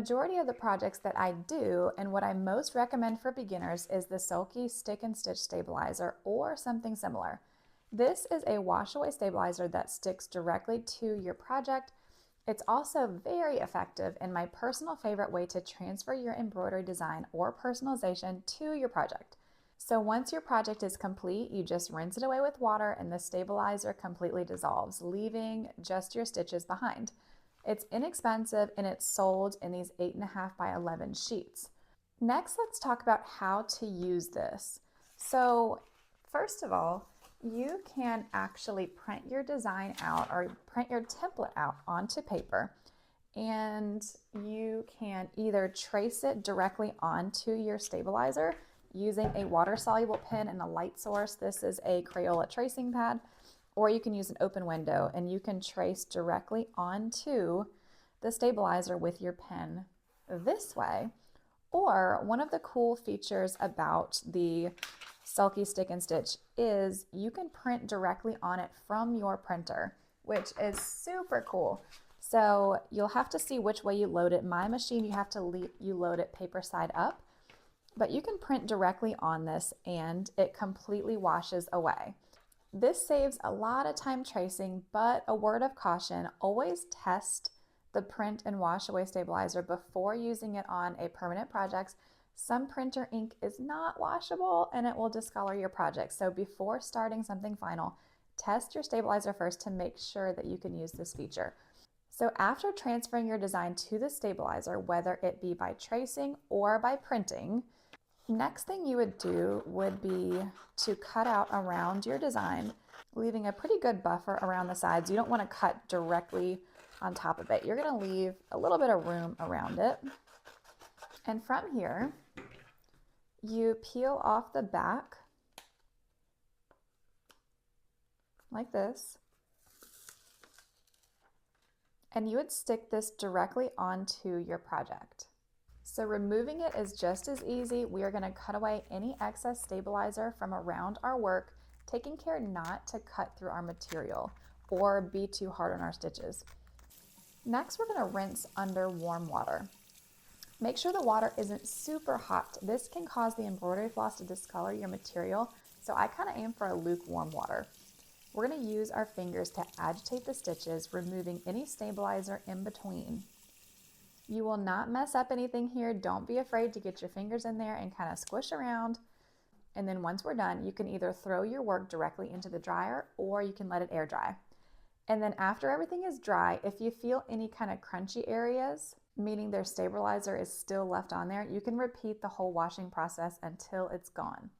majority of the projects that I do and what I most recommend for beginners is the Sulky Stick and Stitch Stabilizer or something similar. This is a wash away stabilizer that sticks directly to your project. It's also very effective and my personal favorite way to transfer your embroidery design or personalization to your project. So once your project is complete, you just rinse it away with water and the stabilizer completely dissolves, leaving just your stitches behind. It's inexpensive and it's sold in these 8.5 by 11 sheets. Next, let's talk about how to use this. So first of all, you can actually print your design out or print your template out onto paper, and you can either trace it directly onto your stabilizer using a water-soluble pen and a light source. This is a Crayola tracing pad, or you can use an open window and you can trace directly onto the stabilizer with your pen this way. Or one of the cool features about the Sulky Stick and Stitch is you can print directly on it from your printer, which is super cool. So you'll have to see which way you load it. My machine, you load it paper side up, but you can print directly on this and it completely washes away. This saves a lot of time tracing, but a word of caution, always test the print and wash away stabilizer before using it on a permanent project. Some printer ink is not washable and it will discolor your project. So before starting something final, test your stabilizer first to make sure that you can use this feature. So after transferring your design to the stabilizer, whether it be by tracing or by printing, next thing you would do would be to cut out around your design, leaving a pretty good buffer around the sides. You don't want to cut directly on top of it. You're going to leave a little bit of room around it. And from here, you peel off the back like this, and you would stick this directly onto your project. So removing it is just as easy. We are going to cut away any excess stabilizer from around our work, taking care not to cut through our material or be too hard on our stitches. Next, we're going to rinse under warm water. Make sure the water isn't super hot. This can cause the embroidery floss to discolor your material, so I kind of aim for a lukewarm water. We're going to use our fingers to agitate the stitches, removing any stabilizer in between. You will not mess up anything here. Don't be afraid to get your fingers in there and kind of squish around. And then once we're done, you can either throw your work directly into the dryer or you can let it air dry. And then after everything is dry, if you feel any kind of crunchy areas, meaning their stabilizer is still left on there, you can repeat the whole washing process until it's gone.